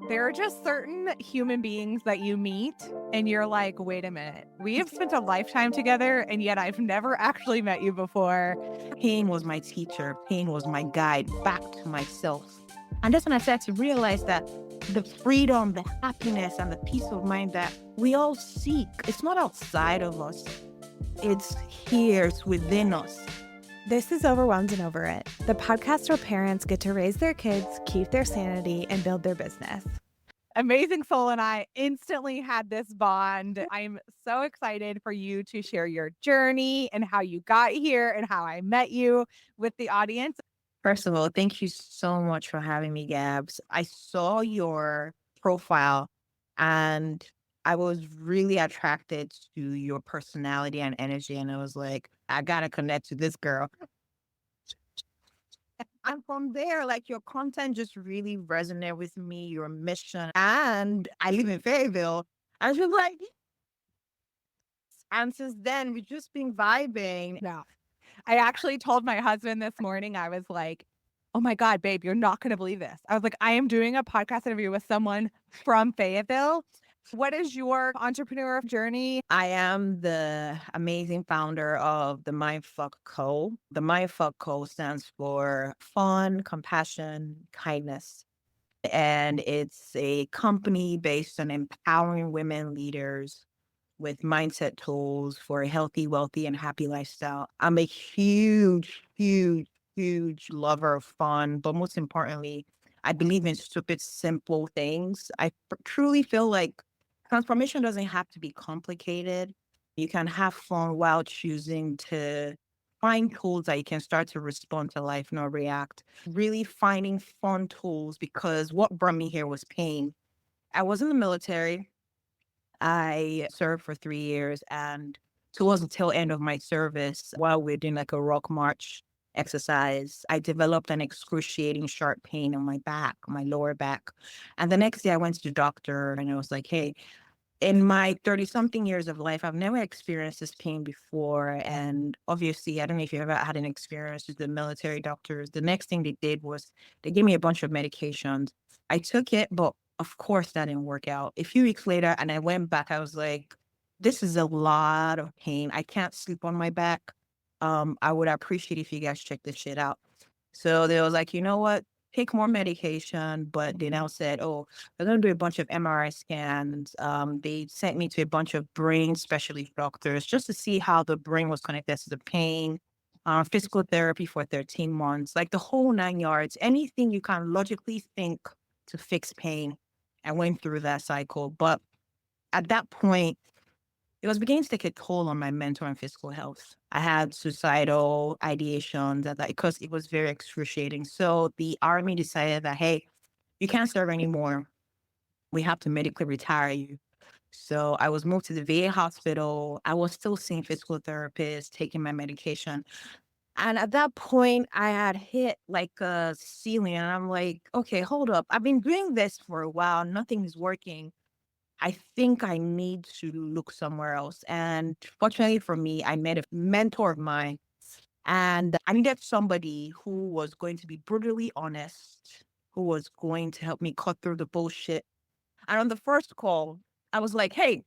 There are just certain human beings that you meet and you're like, wait a minute, we have spent a lifetime together and yet I've never actually met you before. Pain was my teacher. Pain was my guide back to myself. And that's when I started to realize that the freedom, the happiness, and the peace of mind that we all seek, it's not outside of us. It's here, it's within us. This is Overwhelmed and Over It, the podcast where parents get to raise their kids, keep their sanity, and build their business. Amazing Soul and I instantly had this bond. I'm so excited for you to share your journey and how you got here and how I met you with the audience. First of all, thank you so much for having me, Gabs. I saw your profile and I was really attracted to your personality and energy. And I was like, I got to connect to this girl. And from there, like your content just really resonated with me, your mission. And I live in Fayetteville. I was just like, and since then, we've just been vibing. No, I actually told my husband this morning, I was like, oh my God, babe, you're not going to believe this. I was like, I am doing a podcast interview with someone from Fayetteville. What is your entrepreneur journey? I am the amazing founder of the Mind F.C.K Co. The Mind F.C.K Co stands for Fun, Compassion, Kindness. And it's a company based on empowering women leaders with mindset tools for a healthy, wealthy, and happy lifestyle. I'm a huge, huge, huge lover of fun, but most importantly, I believe in stupid, simple things. I truly feel like transformation doesn't have to be complicated. You can have fun while choosing to find tools that you can start to respond to life, not react. Really finding fun tools, because what brought me here was pain. I was in the military. I served for 3 years, and towards the tail end of my service, while we're doing like a rock march exercise, I developed an excruciating sharp pain on my back, my lower back. And the next day I went to the doctor and I was like, hey, in my 30 something years of life, I've never experienced this pain before. And obviously, I don't know if you ever had an experience with the military doctors. The next thing they did was they gave me a bunch of medications. I took it, but of course that didn't work out. A few weeks later, and I went back, I was like, this is a lot of pain. I can't sleep on my back. I would appreciate if you guys check this shit out. So they was like, you know what? Take more medication, but they now said, oh, they're going to do a bunch of MRI scans. They sent me to a bunch of brain specialist doctors just to see how the brain was connected to the pain, physical therapy for 13 months, like the whole 9 yards, anything you can logically think to fix pain. I went through that cycle. But at that point, it was beginning to take a toll on my mental and physical health. I had suicidal ideations because it was very excruciating. So the army decided that, hey, you can't serve anymore. We have to medically retire you. So I was moved to the VA hospital. I was still seeing physical therapists, taking my medication. And at that point, I had hit like a ceiling. And I'm like, okay, hold up. I've been doing this for a while. Nothing is working. I think I need to look somewhere else. And fortunately for me, I met a mentor of mine, and I needed somebody who was going to be brutally honest, who was going to help me cut through the bullshit. And on the first call, I was like, hey,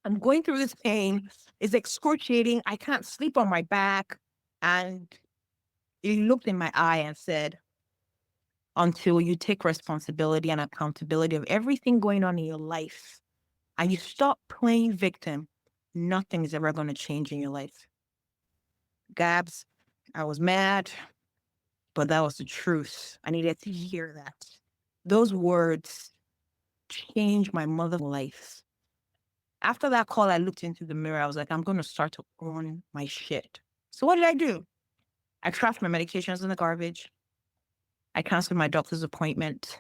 I'm going through this pain. It's excruciating. I can't sleep on my back. And he looked in my eye and said, until you take responsibility and accountability of everything going on in your life and you stop playing victim, nothing is ever going to change in your life. Gabs, I was mad, but that was the truth. I needed to hear that. Those words changed my mother's life. After that call, I looked into the mirror. I was like, I'm going to start to own my shit. So what did I do? I trashed my medications in the garbage. I canceled my doctor's appointment.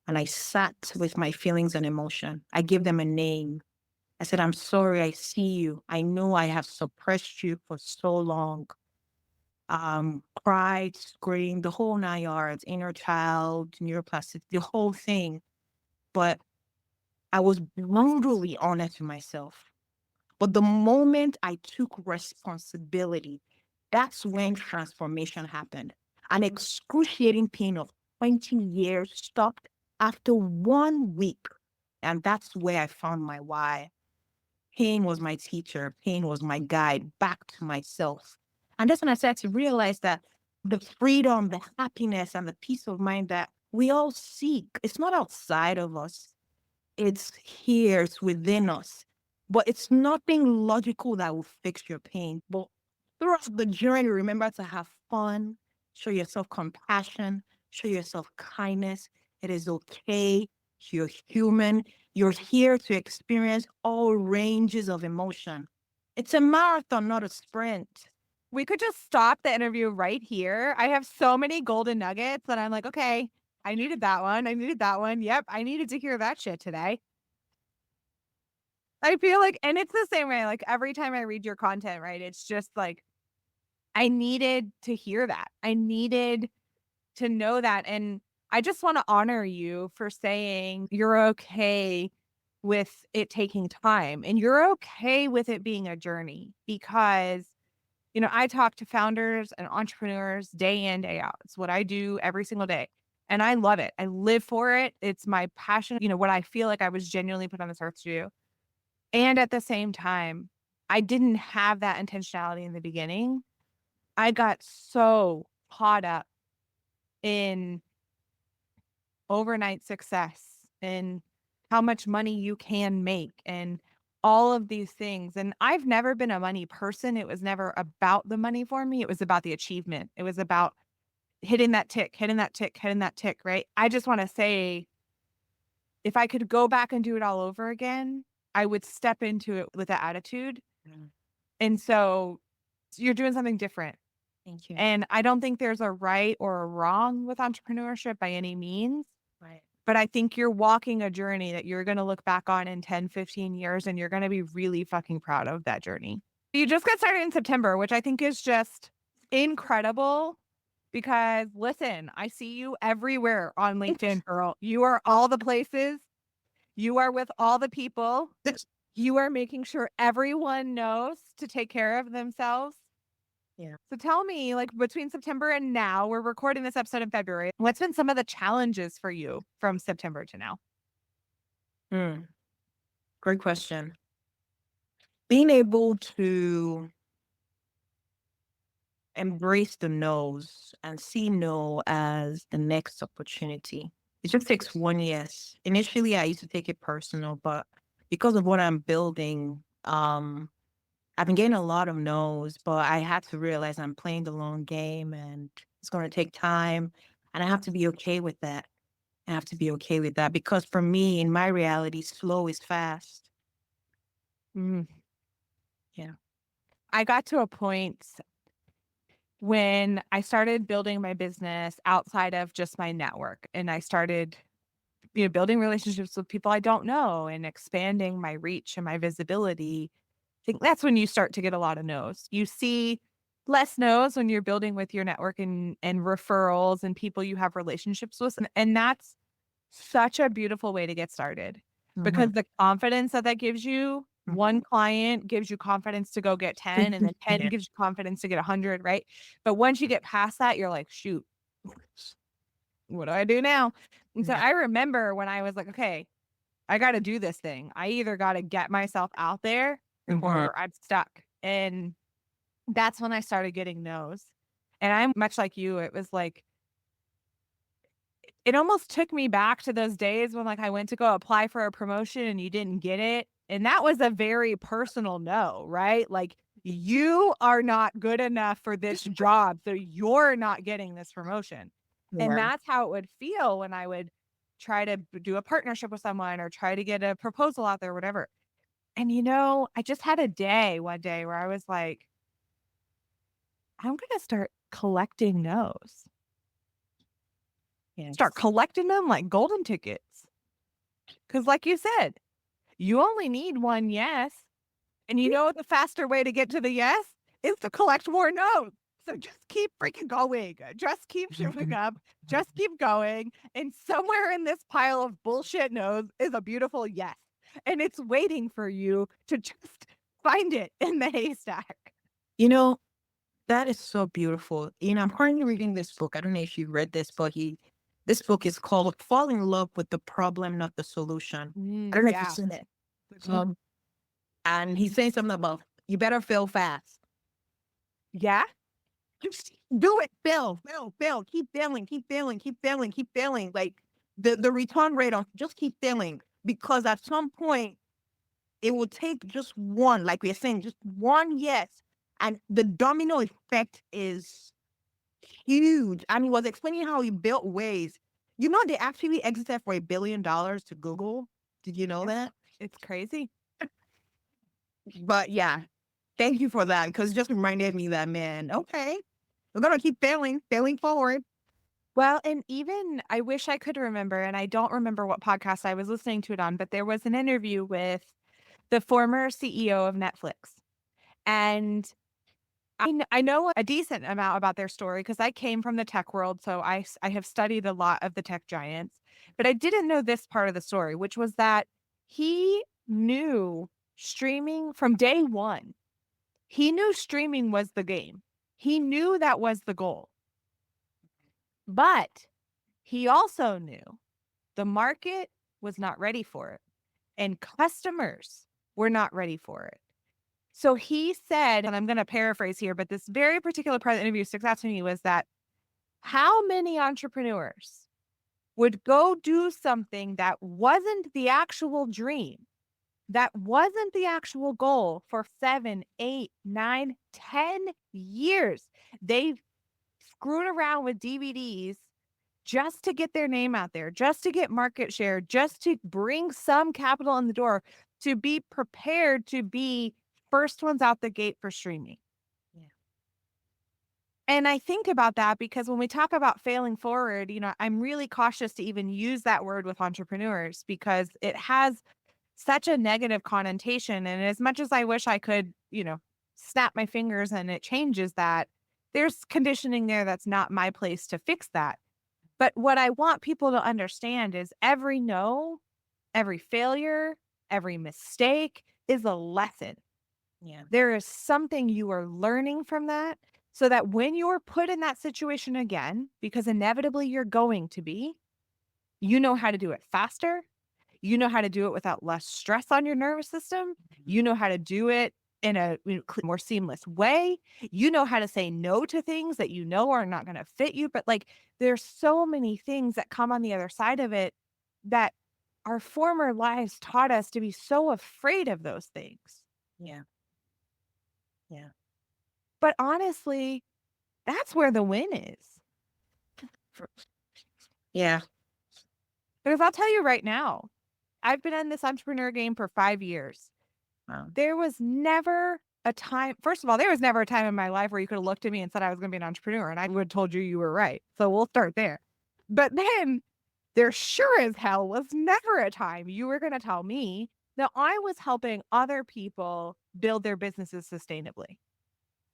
And I sat with my feelings and emotion. I gave them a name. I said, I'm sorry, I see you. I know I have suppressed you for so long. Cried, screamed, the whole 9 yards, inner child, neuroplastic, the whole thing. But I was brutally honest with myself. But the moment I took responsibility, that's when transformation happened. An excruciating pain of 20 years stopped After 1 week, and that's where I found my why. Pain was my teacher. Pain was my guide back to myself. And that's when I started to realize that the freedom, the happiness, and the peace of mind that we all seek, it's not outside of us. It's here, it's within us. But it's nothing logical that will fix your pain. But throughout the journey, remember to have fun, show yourself compassion, show yourself kindness. It is okay. You're human. You're here to experience all ranges of emotion. It's a marathon, not a sprint. We could just stop the interview right here. I have so many golden nuggets that I'm like, okay, I needed that one. I needed that one. Yep, I needed to hear that shit today. I feel like, and it's the same way, like every time I read your content, right? It's just like, I needed to hear that. I needed to know that. And I just want to honor you for saying you're okay with it taking time and you're okay with it being a journey because, I talk to founders and entrepreneurs day in, day out. It's what I do every single day. And I love it. I live for it. It's my passion, what I feel like I was genuinely put on this earth to do. And at the same time, I didn't have that intentionality in the beginning. I got so caught up in overnight success and how much money you can make and all of these things. And I've never been a money person. It was never about the money for me. It was about the achievement. It was about hitting that tick, hitting that tick, hitting that tick, right? I just want to say, if I could go back and do it all over again, I would step into it with that attitude. Mm. And so you're doing something different. Thank you. And I don't think there's a right or a wrong with entrepreneurship by any means. Right. But I think you're walking a journey that you're going to look back on in 10, 15 years, and you're going to be really fucking proud of that journey. You just got started in September, which I think is just incredible because, listen, I see you everywhere on LinkedIn, girl. You are all the places. You are with all the people. You are making sure everyone knows to take care of themselves. Yeah. So tell me, like between September and now, we're recording this episode in February. What's been some of the challenges for you from September to now? Great question. Being able to embrace the no's and see no as the next opportunity. It just takes 1 year. Initially, I used to take it personal, but because of what I'm building, I've been getting a lot of no's, but I had to realize I'm playing the long game and it's going to take time. And I have to be okay with that. I have to be okay with that because for me, in my reality, slow is fast. Yeah. I got to a point when I started building my business outside of just my network and I started, building relationships with people I don't know and expanding my reach and my visibility. I think that's when you start to get a lot of no's. You see less no's when you're building with your network and referrals and people you have relationships with. And that's such a beautiful way to get started because the confidence that gives you, one client gives you confidence to go get 10 and then 10 Yeah. gives you confidence to get 100, right? But once you get past that, you're like, shoot, what do I do now? And so Yeah. I remember when I was like, okay, I got to do this thing. I either got to get myself out there or I'm stuck. And that's when I started getting no's. And I'm much like you. It was like, it almost took me back to those days when like I went to go apply for a promotion and you didn't get it. And that was a very personal no, right? Like you are not good enough for this job. So you're not getting this promotion. And that's how it would feel when I would try to do a partnership with someone or try to get a proposal out there, whatever. And I just had a day one day where I was like, I'm going to start collecting no's. Yes. Start collecting them like golden tickets. Because like you said, you only need one yes. And the faster way to get to the yes is to collect more no's. So just keep freaking going. Just keep showing up. Just keep going. And somewhere in this pile of bullshit no's is a beautiful yes. And it's waiting for you to just find it in the haystack. That is so beautiful. I'm currently reading this book. I don't know if you read this, but This book is called Fall in Love with the Problem, Not the Solution. I don't know if you've seen it. And he's saying something about, you better fail fast. Yeah. Just do it. Fail. Keep failing. Like the return rate on just keep failing. Because at some point, it will take just one, like we're saying, just one yes. And the domino effect is huge. And he was explaining how he built ways. You know, they actually exited for $1 billion to Google. Did you know that? It's crazy. But yeah, thank you for that, because it just reminded me that, man, okay, we're going to keep failing forward. Well, and even I wish I could remember, and I don't remember what podcast I was listening to it on, but there was an interview with the former CEO of Netflix. And I know a decent amount about their story because I came from the tech world. So I have studied a lot of the tech giants, but I didn't know this part of the story, which was that he knew streaming from day one. He knew streaming was the game. He knew that was the goal. But he also knew the market was not ready for it and customers were not ready for it. So he said, and I'm going to paraphrase here, but this very particular part of the interview sticks out to me, was that how many entrepreneurs would go do something that wasn't the actual dream, that wasn't the actual goal for 7, 8, 9, 10 years. They screwed around with DVDs just to get their name out there, just to get market share, just to bring some capital in the door, to be prepared to be first ones out the gate for streaming. Yeah. And I think about that because when we talk about failing forward, I'm really cautious to even use that word with entrepreneurs because it has such a negative connotation. And as much as I wish I could, snap my fingers and it changes that, there's conditioning there that's not my place to fix that. But what I want people to understand is every no, every failure, every mistake is a lesson. Yeah. There is something you are learning from that so that when you're put in that situation again, because inevitably you're going to be, you know how to do it faster. You know how to do it without less stress on your nervous system. You know how to do it in a more seamless way. You know how to say no to things that you know are not going to fit you. But there's so many things that come on the other side of it that our former lives taught us to be so afraid of those things. Yeah. Yeah. But honestly, that's where the win is. Yeah. Because I'll tell you right now, I've been in this entrepreneur game for 5 years. Wow. There was never a time, first of all, there was never a time in my life where you could have looked at me and said I was going to be an entrepreneur, and I would have told you were right. So we'll start there. But then there sure as hell was never a time you were going to tell me that I was helping other people build their businesses sustainably.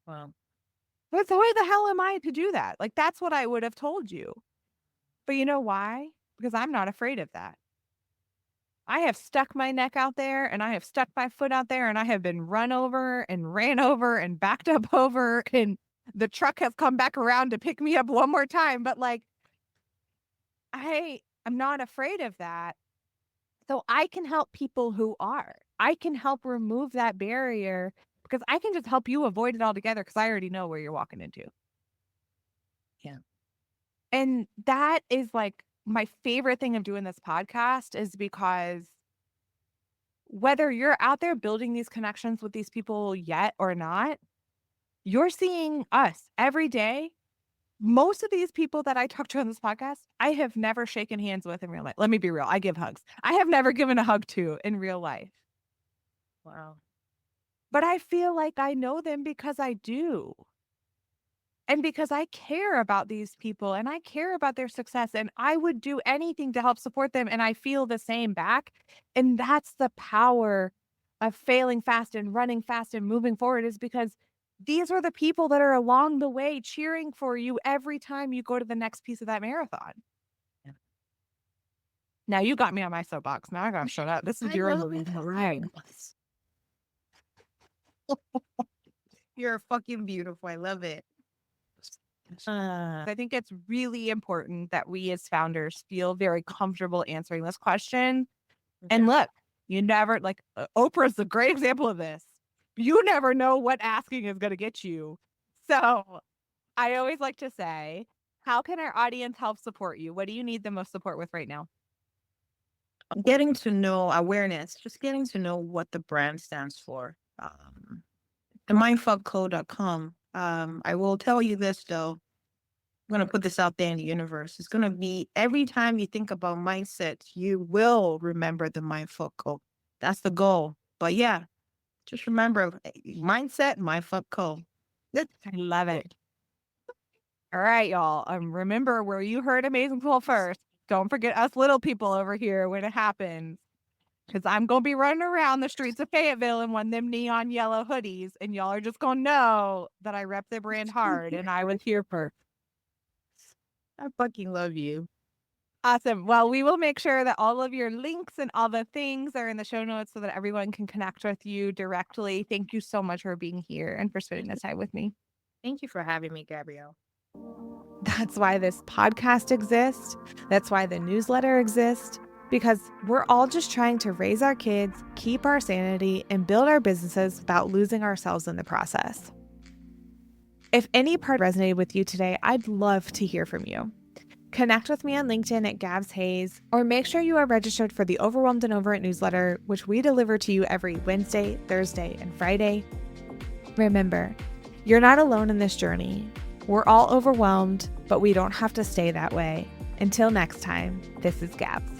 Wow. But why the hell am I to do that? That's what I would have told you. But you know why? Because I'm not afraid of that. I have stuck my neck out there and I have stuck my foot out there and I have been run over and ran over and backed up over and the truck has come back around to pick me up one more time. But I am not afraid of that. So I can help people who are. I can help remove that barrier because I can just help you avoid it altogether because I already know where you're walking into. Yeah. And that is my favorite thing of doing this podcast is because whether you're out there building these connections with these people yet or not, you're seeing us every day. Most of these people that I talk to on this podcast, I have never shaken hands with in real life. Let me be real. I give hugs. I have never given a hug to in real life. Wow. But I feel like I know them because I do. And because I care about these people and I care about their success and I would do anything to help support them. And I feel the same back. And that's the power of failing fast and running fast and moving forward, is because these are the people that are along the way cheering for you every time you go to the next piece of that marathon. Yeah. Now you got me on my soapbox. Now I got to shut up. This is your movie. Right. You're fucking beautiful. I love it. I think it's really important that we as founders feel very comfortable answering this question. And look, you never, like, Oprah's a great example of this. You never know what asking is going to get you. So I always like to say, how can our audience help support you? What do you need the most support with right now? Getting to know awareness, just getting to know what the brand stands for. The mindfuckco.com. I will tell you this though. I'm going to put this out there in the universe. It's going to be every time you think about mindset, you will remember the Mindfuck Co. That's the goal. But yeah, just remember mindset, Mindfuck Co. I love it. All right, y'all. Remember where you heard Amazing People first. Don't forget us little people over here when it happens. Because I'm going to be running around the streets of Fayetteville in one of them neon yellow hoodies. And y'all are just going to know that I rep the brand hard and I was here first. I fucking love you. Awesome. Well, we will make sure that all of your links and all the things are in the show notes so that everyone can connect with you directly. Thank you so much for being here and for spending this time with me. Thank you for having me, Gabrielle. That's why this podcast exists. That's why the newsletter exists. Because we're all just trying to raise our kids, keep our sanity, and build our businesses without losing ourselves in the process. If any part resonated with you today, I'd love to hear from you. Connect with me on LinkedIn at Gabs Hayes, or make sure you are registered for the Overwhelmed and Over It newsletter, which we deliver to you every Wednesday, Thursday, and Friday. Remember, you're not alone in this journey. We're all overwhelmed, but we don't have to stay that way. Until next time, this is Gabs.